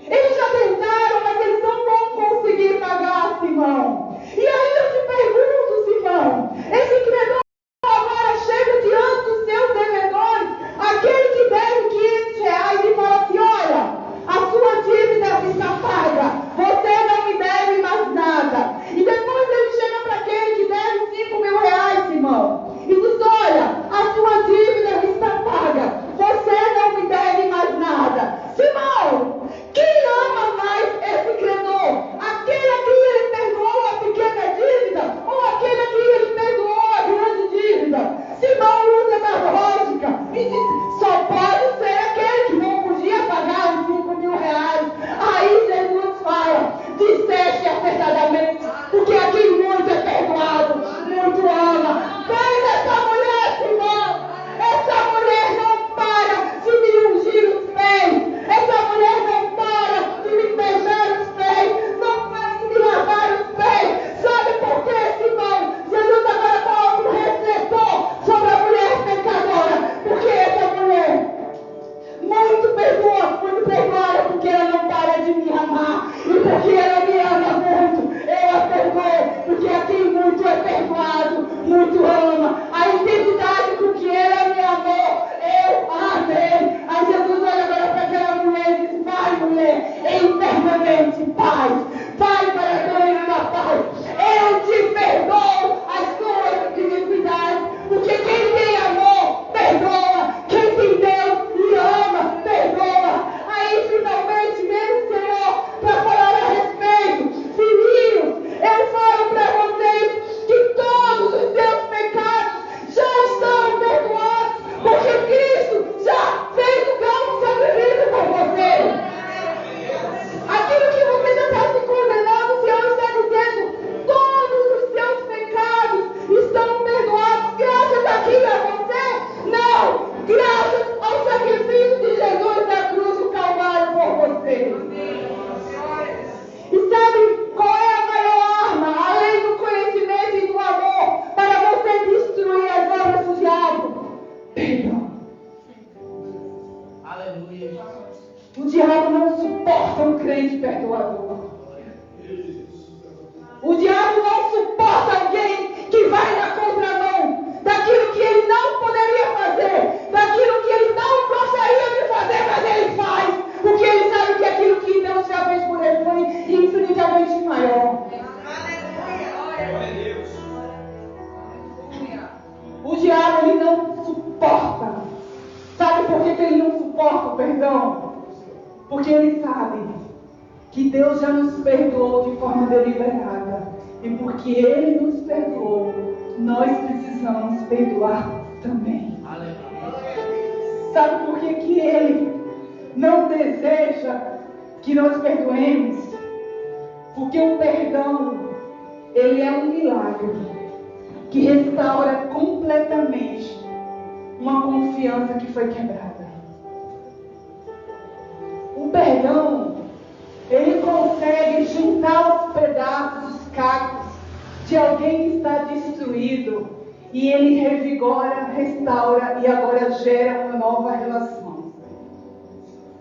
Eles já tentaram, mas eles não vão conseguir pagar, Simão. E aí eu te pergunto, Simão, esse credor agora chega diante dos seus devedores, aquele que deve R$500 e fala assim: olha, a sua dívida está paga, você não me deve mais nada. E depois ele chega para aquele que deve R$5.000, Simão, e diz: olha, a sua dívida está paga, você não me deve mais nada. Simão, quem ama mais esse credor? Aquele a quem ele perdoou a pequena dívida ou aquele a quem ele perdoou a grande dívida? Simão usa da lógica e diz: só pode ser aquele que não podia pagar os R$5.000. Aí Jesus fala: disseste acertadamente, porque a quem muito é perdoado, muito ama. Vai nessa mulher, Simão. Essa mulher não para de me ungir os pés. Essa mulher não para de me beijar os pés. Não para de me lavar os pés. Sabe por quê, Simão? Jesus agora coloca um refletor sobre a mulher pecadora. Porque essa mulher muito perdoa, muito perdoada, porque ela não para de me amar. E porque ela me ama muito, eu a perdoo. Porque a quem muito é perdoado, muito ama. A intensidade com que ela me amou, eu a amei. Aí Jesus olha agora para aquela mulher e diz: vai, mulher, eternamente paz. Vai para a glória da paz. Eu te perdoo as suas iniquidades. Porque quem tem amor, perdoa. Quem tem Deus e ama, perdoa. Aí finalmente vem o Senhor para falar a respeito. Filhinhos, eu falo para vocês que todos os seus pecados já estão perdoados, porque Cristo já fez um grande sacrifício por você. Aquilo que você já está se condenando, o Senhor está dizendo: todos os seus pecados estão perdoados. Graças a quem? A você? Não! Graças ao sacrifício de Jesus na cruz do Calvário por você. E sabe qual é a maior arma, além do conhecimento e do amor, para você destruir as obras do diabo? Perdão. Aleluia. O diabo não suporta um crente perdoador. O diabo não suporta alguém que vai na contramão daquilo que ele não poderia fazer, daquilo que ele não gostaria de fazer, mas ele faz, porque ele sabe que aquilo que Deus já fez por ele foi infinitamente maior. O diabo, ele não suporta. Sabe por que ele não suporta o perdão? Porque ele sabe que Deus já nos perdoou de forma deliberada. E porque ele nos perdoou, nós precisamos perdoar também. Sabe por que Ele não deseja que nós perdoemos? Porque o perdão, ele é um milagre que restaura completamente uma confiança que foi quebrada. O perdão, ele consegue juntar os pedaços, os cacos de alguém que está destruído, e ele revigora, restaura e agora gera uma nova relação.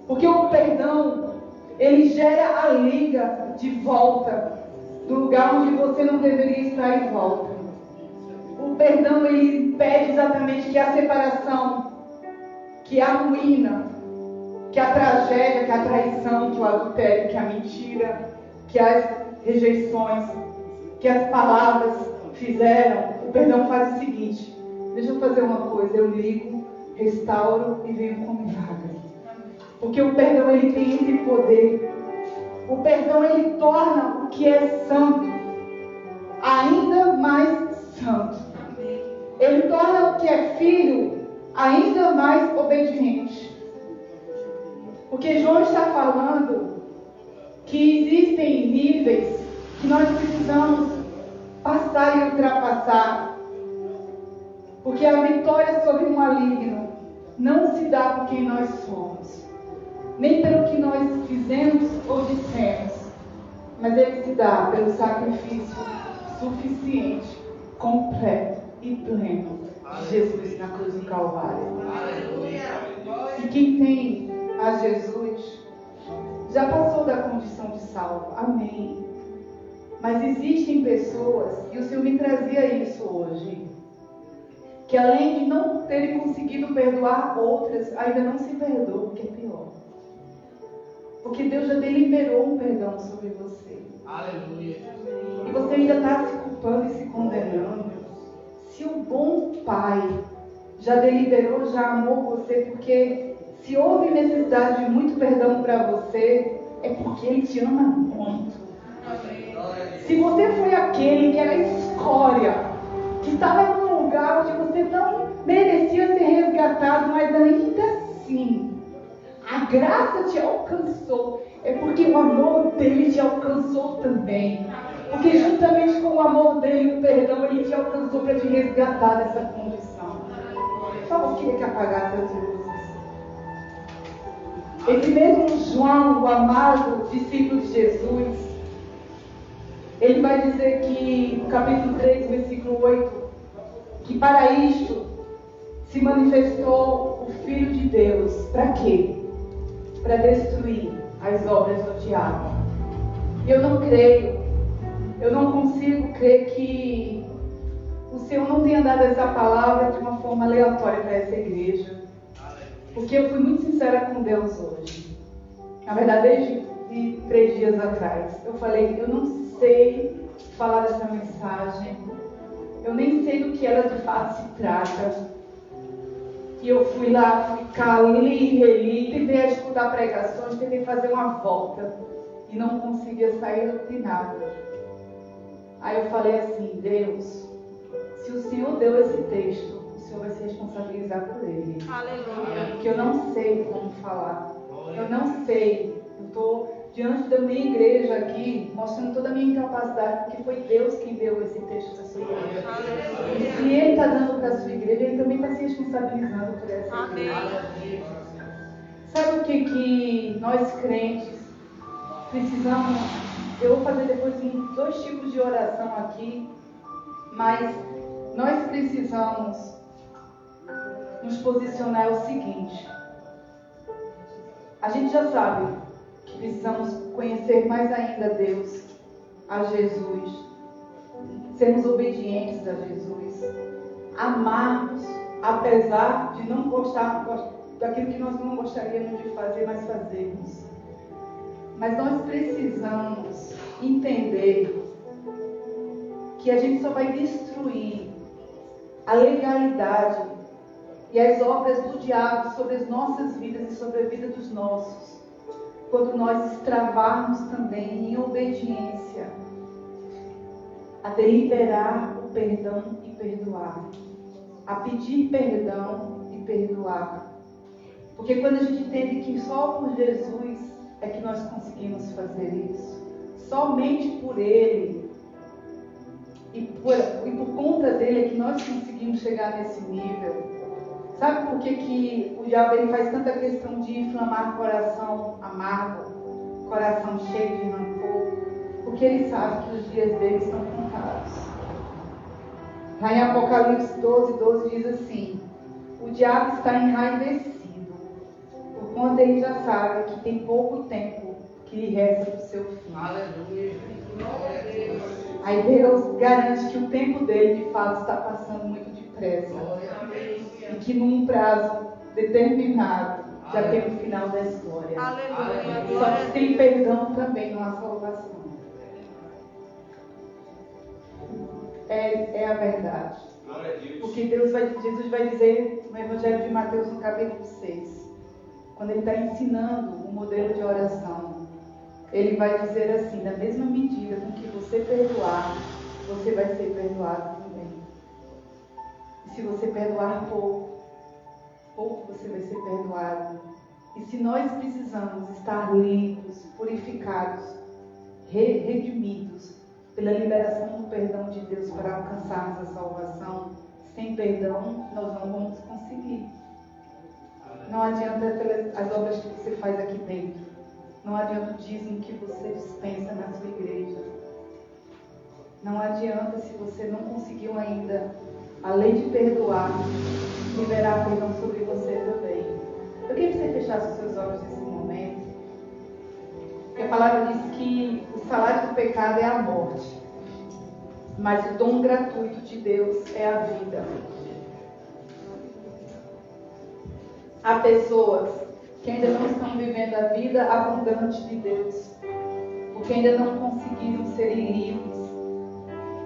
Porque o perdão, ele gera a liga de volta do lugar onde você não deveria estar em volta. O perdão, ele impede exatamente que a separação, que a ruína, que a tragédia, que a traição, que o adultério, que a mentira, que as rejeições, que as palavras fizeram. O perdão faz o seguinte: deixa eu fazer uma coisa, eu ligo, restauro e venho com milagre. Porque o perdão, ele tem esse poder. O perdão, ele torna o que é santo ainda mais santo. Ele torna o que é filho ainda mais obediente. Porque João está falando que existem níveis que nós precisamos passar e ultrapassar. Porque a vitória sobre o maligno não se dá por quem nós somos, nem pelo que nós fizemos ou dissemos, mas ele se dá pelo sacrifício suficiente, completo e pleno de Jesus na cruz do Calvário. E quem tem a Jesus já passou da condição de salvo. Amém. Mas existem pessoas, e o Senhor me trazia isso hoje, que além de não terem conseguido perdoar outras, ainda não se perdoam, o que é pior. Porque Deus já deliberou um perdão sobre você. Aleluia. E você ainda está se culpando e se condenando. Se o bom Pai já deliberou, já amou você, porque se houve necessidade de muito perdão para você, é porque Ele te ama muito. Se você foi aquele que era escória, que estava num lugar onde você não merecia ser resgatado, mas ainda assim a graça te alcançou, é porque o amor dele te alcançou também. Porque juntamente com o amor dele, o perdão, ele te alcançou para te resgatar dessa condição. Só eu queria que apagasse as luzes. Esse mesmo João, o amado discípulo de Jesus, ele vai dizer que, no capítulo 3, versículo 8, que para isto se manifestou o Filho de Deus. Para quê? Para destruir as obras do diabo. E eu não creio, eu não consigo crer que o Senhor não tenha dado essa palavra de uma forma aleatória para essa igreja. Porque eu fui muito sincera com Deus hoje. Na verdade, desde 3 dias atrás. Eu falei, eu não sei falar dessa mensagem. Eu nem sei do que ela de fato se trata. E eu fui lá, fui cá, li, reli, tentei escutar pregações, tentei fazer uma volta. E não conseguia sair de nada. Aí eu falei assim, Deus, se o Senhor deu esse texto, o Senhor vai se responsabilizar por ele. Aleluia. Porque eu não sei como falar. Eu não sei. Eu estou diante da minha igreja aqui, mostrando toda a minha incapacidade, porque foi Deus quem deu esse texto para a sua igreja. E se Ele está dando para a sua igreja, Ele também está se responsabilizando por essa igreja. Sabe o que nós crentes precisamos? Eu vou fazer depois 2 tipos de oração aqui, mas nós precisamos nos posicionar o seguinte: a gente já sabe que precisamos conhecer mais ainda a Deus, a Jesus, sermos obedientes a Jesus, amarmos, apesar de não gostar daquilo que nós não gostaríamos de fazer, mas fazermos. Mas nós precisamos entender que a gente só vai destruir a legalidade e as obras do diabo sobre as nossas vidas e sobre a vida dos nossos, quando nós extravarmos também em obediência a deliberar o perdão e perdoar, a pedir perdão e perdoar. Porque quando a gente entende que só por Jesus é que nós conseguimos fazer isso, somente por Ele e por conta dele é que nós conseguimos chegar nesse nível. Sabe por que o diabo ele faz tanta questão de inflamar coração amargo, coração cheio de rancor? Porque ele sabe que os dias dele estão contados. Lá em Apocalipse 12 diz assim: o diabo está enraivecido, por conta ele já sabe que tem pouco tempo que lhe resta para o seu fim. Aleluia. Aí Deus garante que o tempo dele de fato está passando muito depressa. E que num prazo determinado já tem o final da história. Aleluia. Só que sem perdão também não há salvação. É a verdade. Porque Jesus vai dizer no Evangelho de Mateus, no capítulo 6, quando ele está ensinando o modelo de oração, ele vai dizer assim: na mesma medida com que você perdoar, você vai ser perdoado também. E se você perdoar pouco você vai ser perdoado. E se nós precisamos estar limpos, purificados, redimidos pela liberação do perdão de Deus para alcançarmos a salvação, sem perdão nós não vamos conseguir. Não adianta as obras que você faz aqui dentro. Não adianta o dízimo que você dispensa na sua igreja. Não adianta se você não conseguiu ainda, além de perdoar, liberar perdão sobre você também. Eu queria que você fechasse os seus olhos nesse momento. Porque a palavra diz que o salário do pecado é a morte, mas o dom gratuito de Deus é a vida. Há pessoas que ainda não estão vivendo a vida abundante de Deus, porque ainda não conseguiram serem livres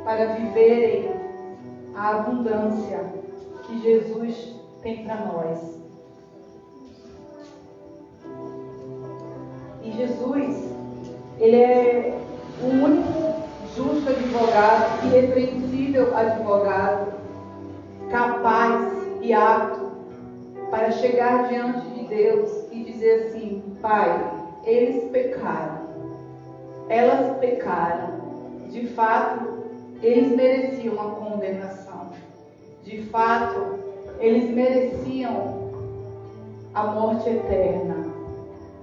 para viverem a abundância que Jesus tem para nós. E Jesus, ele é o único justo advogado, irrepreensível advogado, capaz e apto para chegar diante de Deus e dizer assim: Pai, eles pecaram, elas pecaram, de fato eles mereciam a condenação, de fato eles mereciam a morte eterna,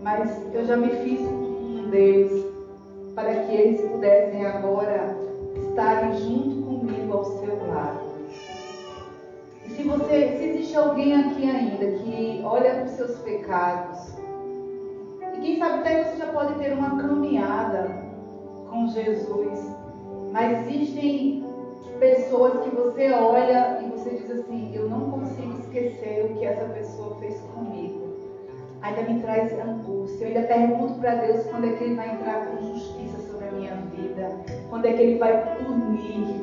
mas eu já me fiz um deles para que eles pudessem agora estarem junto comigo ao seu lado. E se existe alguém aqui ainda que olha para os seus pecados, e quem sabe até você já pode ter uma caminhada com Jesus, mas existem pessoas que você olha e você diz assim: eu não consigo esquecer o que essa pessoa fez comigo. Ainda me traz angústia. Eu ainda pergunto para Deus quando é que Ele vai entrar com justiça sobre a minha vida, quando é que Ele vai punir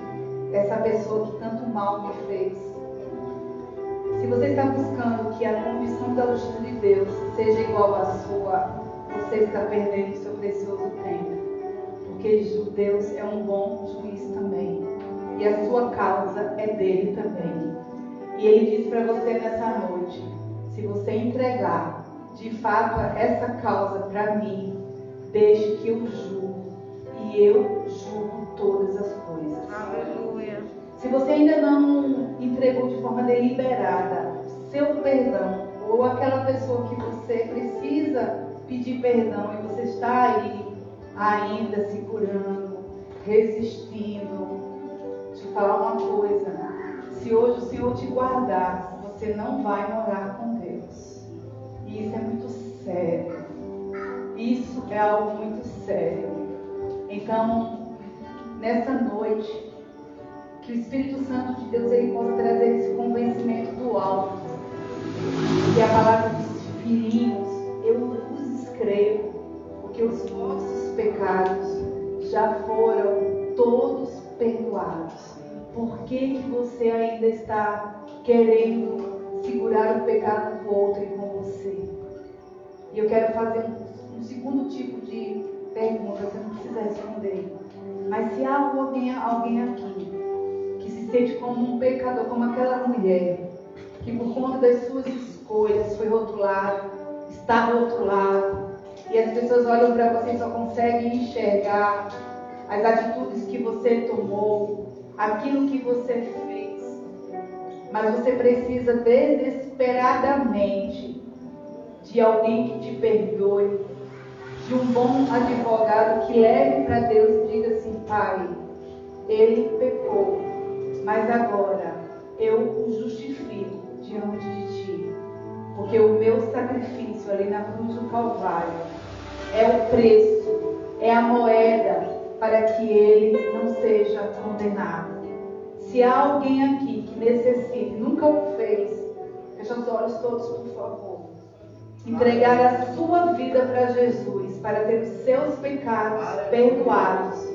essa pessoa que tanto mal me fez. Se você está buscando que a condição da justiça de Deus seja igual à sua, você está perdendo o seu precioso tempo. Porque Deus é um bom juiz também. E a sua causa é dele também. E Ele diz para você nessa noite: se você entregar de fato essa causa para mim, deixe que eu julgo. E eu julgo todas as coisas. Aleluia. Se você ainda não entregou de forma deliberada seu perdão, ou aquela pessoa que você precisa pedir perdão e você está aí ainda segurando, resistindo, deixa eu falar uma coisa: se hoje o Senhor te guardar, você não vai morar com Deus. E isso é muito sério. Isso é algo muito sério. Então, nessa noite, que o Espírito Santo de Deus ele possa trazer esse convencimento do alto. E a palavra diz: filhinhos, eu vos escrevo, porque os vossos pecados já foram todos perdoados. Por que você ainda está querendo segurar o pecado do outro com você? E eu quero fazer um segundo tipo de pergunta, você não precisa responder. Mas se há alguém aqui que se sente como um pecador, como aquela mulher que por conta das suas escolhas foi rotulado, está rotulado, e as pessoas olham para você e só conseguem enxergar as atitudes que você tomou, aquilo que você fez. Mas você precisa desesperadamente de alguém que te perdoe, de um bom advogado que leve para Deus e diga assim: Pai, ele pecou, mas agora eu o justifico diante de Ti, porque o meu sacrifício ali na cruz do Calvário é o preço, é a moeda para que ele não seja condenado. Se há alguém aqui que necessite, nunca o fez, fecha os olhos todos, por favor. Entregar a sua vida para Jesus, para ter os seus pecados perdoados.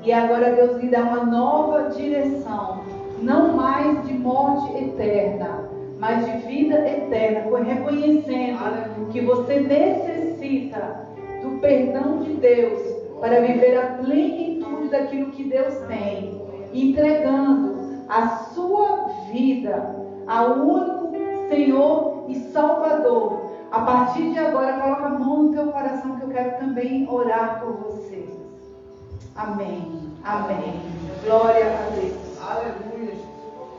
E agora Deus lhe dá uma nova direção, não mais de morte eterna, mas de vida eterna, reconhecendo que você necessita do perdão de Deus para viver a plenitude daquilo que Deus tem, entregando a sua vida ao único Senhor e Salvador. A partir de agora, coloca a mão no teu coração, que eu quero também orar por você. Amém. Amém. Glória a Deus. Aleluia.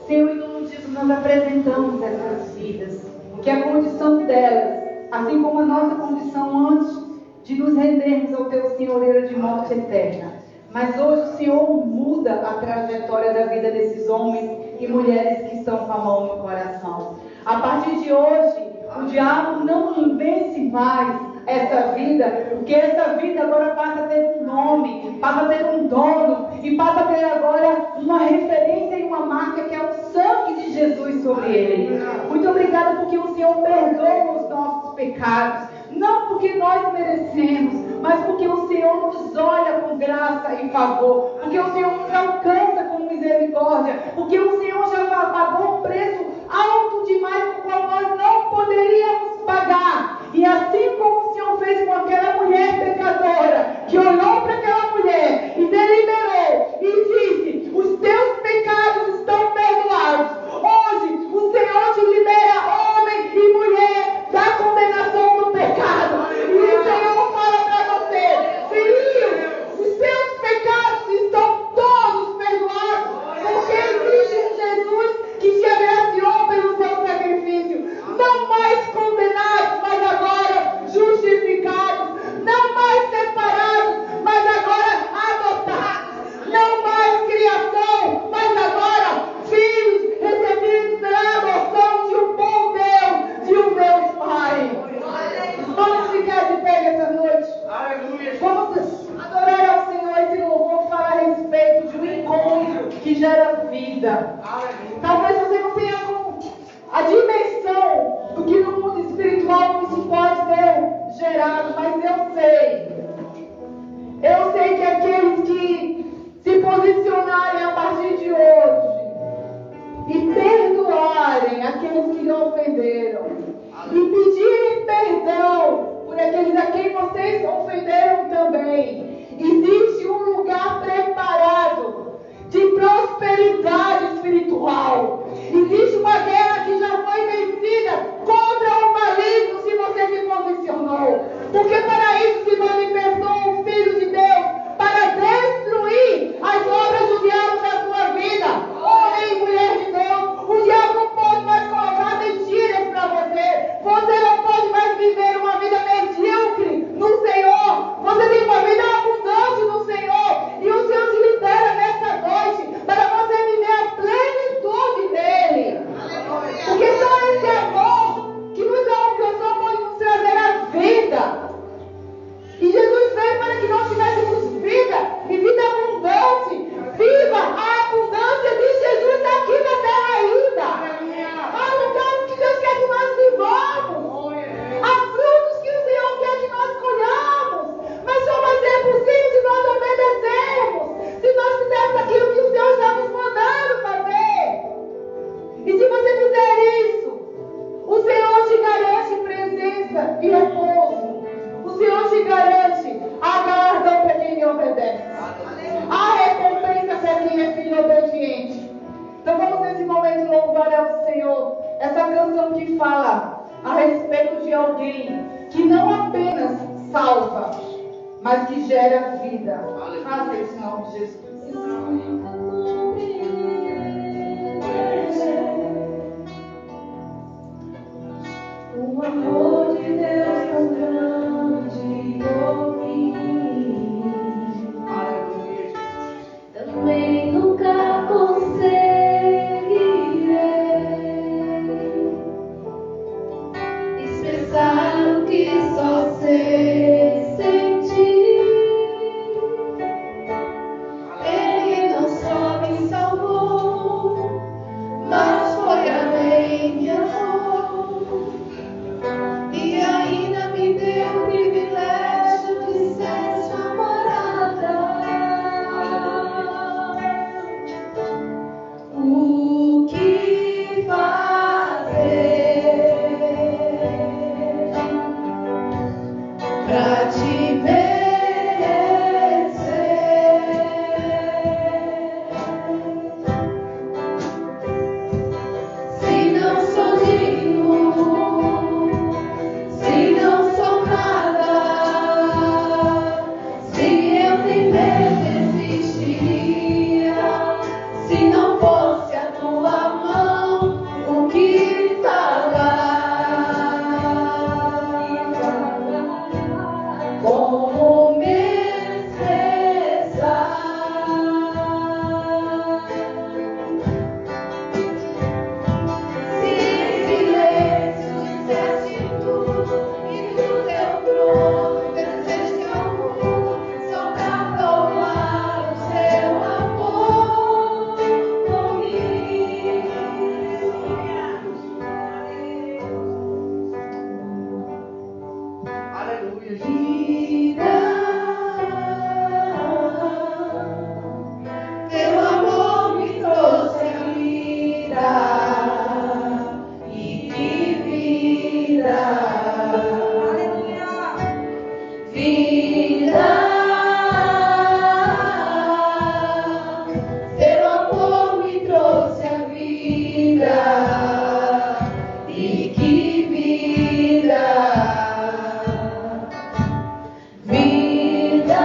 Senhor, em nome de Jesus, nós apresentamos essas vidas, que a condição delas, assim como a nossa condição antes de nos rendermos ao teu senhoreiro de morte eterna. Mas hoje o Senhor muda a trajetória da vida desses homens e mulheres que estão com a mão no coração. A partir de hoje, o diabo não vence mais essa vida, porque essa vida agora passa a ter um nome, passa a ter um dono, e passa a ter agora uma referência e uma marca, que é o sangue de Jesus sobre ele. Muito obrigada, porque o Senhor perdoa os nossos pecados, não porque nós merecemos, mas porque o Senhor nos olha com graça e favor, porque o Senhor nos alcança com misericórdia, porque o Senhor já pagou um preço alto demais, o qual nós não poderíamos pagar. E assim como o Senhor fez com aquela mulher pecadora, que olhou para aquela mulher e deliberou e disse: os teus pecados estão perdoados. Hoje o Senhor te libera, homem e mulher, da condenação do pecado. E o Senhor fala para você: filho, os seus pecados estão todos perdoados, porque existe um Jesus que te agraciou pelo seu sacrifício. Não mais condenados, mas agora justificados. Não mais separados, mas agora adotados. Não mais criação, mas agora filhos recebidos pela adoção de um bom Deus, de um Deus Pai. Vamos ficar de pé nessa noite. Aleluia. Vamos adorar ao Senhor. Esse louvor fala a respeito de um encontro que gera vida. Talvez você não tenha a dimensão do que no mundo espiritual isso pode ser gerado, mas eu sei. Eu sei que aqueles que se posicionarem a partir de hoje e perdoarem aqueles que lhe ofenderam e pedirem perdão por aqueles a quem vocês ofenderam também, existe um lugar preparado de prosperidade espiritual. Existe uma guerra que já foi vencida contra o maligno, se você se posicionou. Porque para isso se manifestou o Filho de Deus, para destruir as obras do diabo na sua vida. Homem e mulher de Deus, o diabo não pode mais colocar mentiras para você. Você não pode mais viver uma vida medíocre no Senhor. Você tem uma vida abundante no Senhor. E o Senhor te libera nessa noite para você viver a plenitude dele. Porque só esse amor que nos alcançou pode nos trazer a vida. E Jesus veio para que nós tivéssemos vida e vida abundante. Viva a abundância de Jesus aqui na terra ainda. Há lugares que Deus quer que nós vivamos. Há frutos que o Senhor quer que nós colhamos. Mas só vai ser possível se nós obedecermos, se nós fizermos aquilo que o Senhor está nos mandando fazer. E se você fizer isso, o Senhor te garante presença e repouso. O Senhor te garante a galardão para quem lhe obedece, a recompensa para quem é filho obediente. canção é de louvor ao Senhor. Essa canção que fala a respeito de alguém que não apenas salva, mas que gera vida. Faça isso em nome de Jesus. O amor de Deus tão grande por mim, também nunca conseguirei expressar o que só sei sentir. Ele não só me salvou, mas foi além de amor. E ainda me deu o privilégio de ser sua morada. O que fazer pra te merecer? Se não sou digno, se não sou nada, se eu nem mesmo existiria, se não fosse a tua mão, o que pagar? Como me expressar? Se em silêncio disseste tudo e do teu trono desceste ao mundo só pra provar o seu amor comigo. Aleluia, Jesus. Vida, teu amor me trouxe a vida, e que vida, vida, teu amor me trouxe a vida, e que vida. Vida,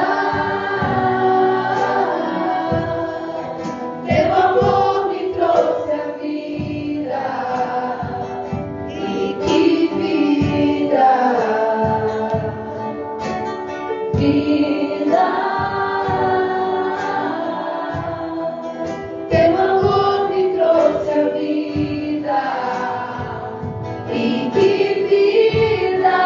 teu amor me trouxe a vida, e que vida, vida, teu amor me trouxe a vida, e que vida.